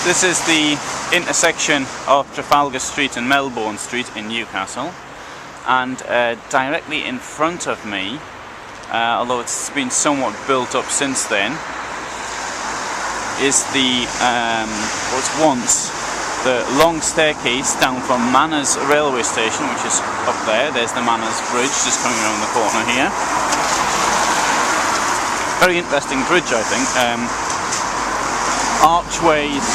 This is the intersection of Trafalgar Street and Melbourne Street in Newcastle, and directly in front of me, although it's been somewhat built up since then, is the was once the long staircase down from Manors railway station, which is up there. There's the Manors bridge just coming around the corner here. Very interesting bridge, I think. Archways,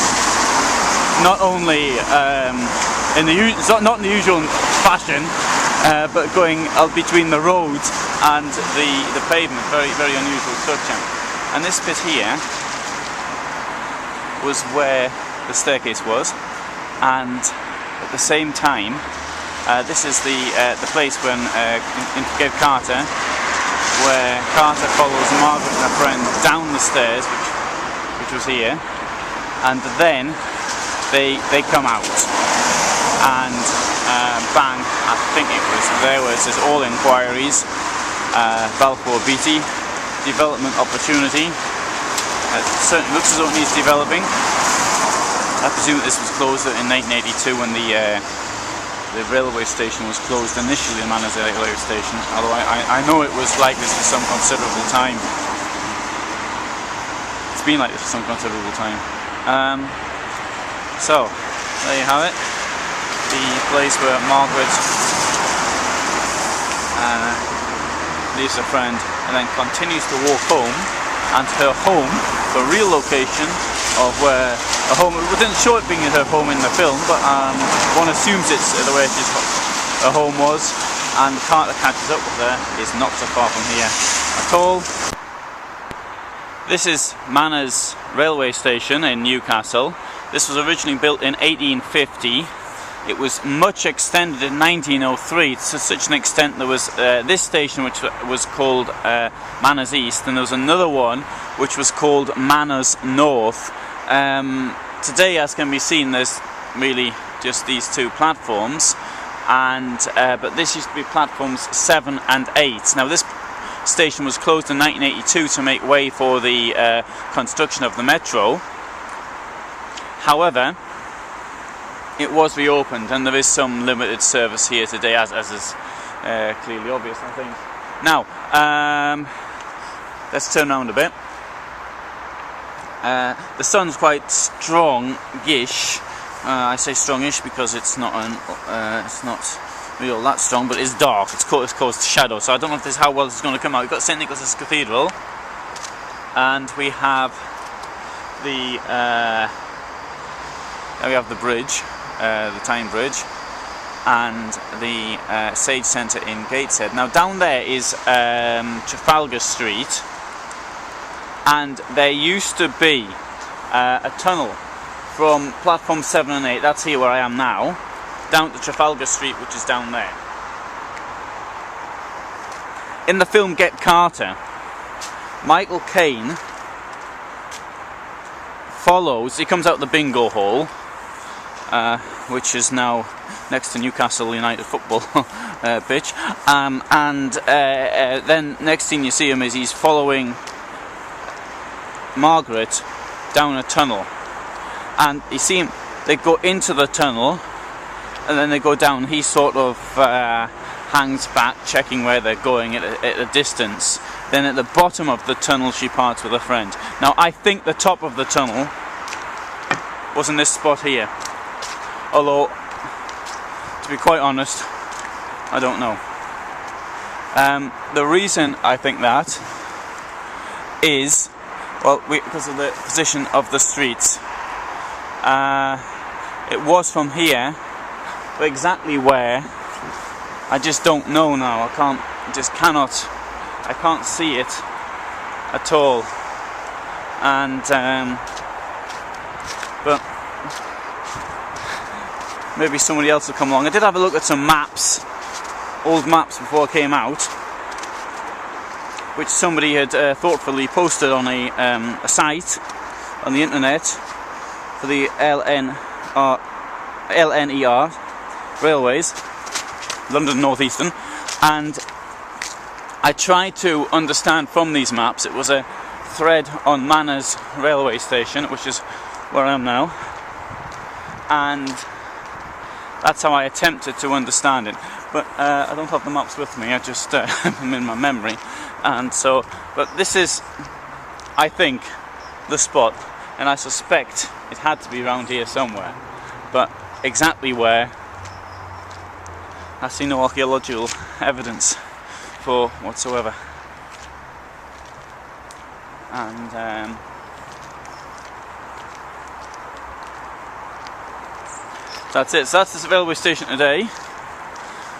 not only not in the usual fashion, but going between the road and the pavement. Very, very unusual structure. And this bit here was where the staircase was, and at the same time, this is the place when in Forget Carter, where Carter follows Margaret and her friend down the stairs, which was here, and then they come out, and bang, I think it was there where it says all inquiries, Balfour Beatty, development opportunity. It certainly looks as though it needs developing. I presume that this was closed in 1982 when the railway station was closed initially, the Manors railway station, although I know it was like this for some considerable time. It's been like this for some considerable time. So, there you have it. The place where Margaret leaves her friend and then continues to walk home, and her home, the real location of where her home, we didn't show it being her home in the film, but one assumes it's the way her home was, and the cart that catches up with her is not so far from here at all. This is Manors railway station in Newcastle. This was originally built in 1850. It was much extended in 1903 to such an extent there was this station which was called Manors East, and there was another one which was called Manors North. Today, as can be seen, there's really just these two platforms, and but this used to be platforms 7 and 8. Now this station was closed in 1982 to make way for the construction of the metro. However, it was reopened, and there is some limited service here today, as is clearly obvious, I think. Now, let's turn around a bit. The sun's quite strong-ish. I say strong-ish because it's not real that strong, but it's dark. It's caused shadow, so I don't know if how well this is going to come out. We've got St. Nicholas's Cathedral, and we have the bridge. The Tyne Bridge, and the Sage Centre in Gateshead. Now down there is Trafalgar Street, and there used to be a tunnel from platform 7 and 8, that's here where I am now, down to Trafalgar Street, which is down there. In the film Get Carter, Michael Caine he comes out the bingo hall, which is now next to Newcastle United football pitch, and then next thing you see him is he's following Margaret down a tunnel, and you see him, they go into the tunnel and then they go down. He sort of hangs back checking where they're going at a distance. Then at the bottom of the tunnel she parts with a friend. Now I think the top of the tunnel was in this spot here, although to be quite honest I don't know. The reason I think that is, well, because of the position of the streets. It was from here, but exactly where I just don't know now. I can't see it at all, and but maybe somebody else will come along. I did have a look at some maps, old maps before I came out, which somebody had thoughtfully posted on a site on the internet for the LNER railways, London North Eastern, and I tried to understand from these maps. It was a thread on Manors railway station, which is where I am now, and that's how I attempted to understand it. But I don't have the maps with me, I just am in my memory. And so, but this is, I think, the spot, and I suspect it had to be around here somewhere. But exactly where, I see no archaeological evidence for whatsoever. And that's it. So that's this railway station today.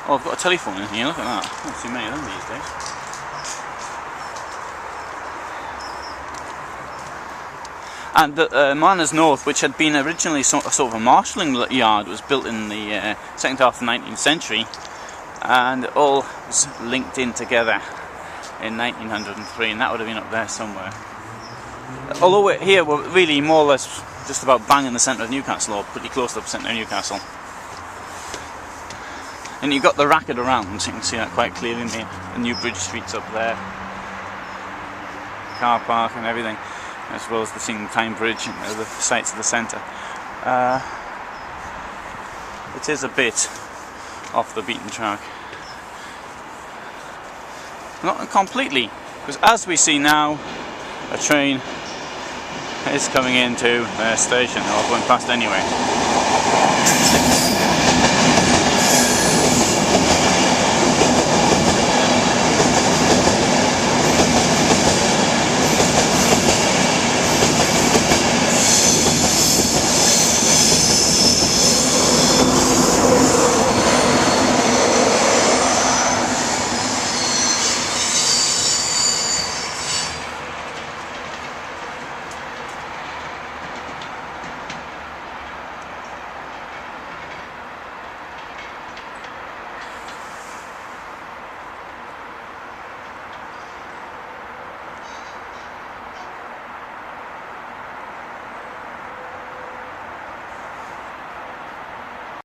Oh, I've got a telephone in here, look at that. I don't see many of them these days. And the Manors North, which had been originally sort of a marshalling yard, was built in the second half of the 19th century, and it all was linked in together in 1903, and that would have been up there somewhere. Although here we're really more or less just about bang in the centre of Newcastle, or pretty close to the centre of Newcastle. And you've got the racket around, so you can see that quite clearly in the new bridge streets up there. Car park and everything, as well as the Tyne Bridge and the sites of the centre. It is a bit off the beaten track. Not completely, because as we see now, a train is coming into the station, or going past anyway.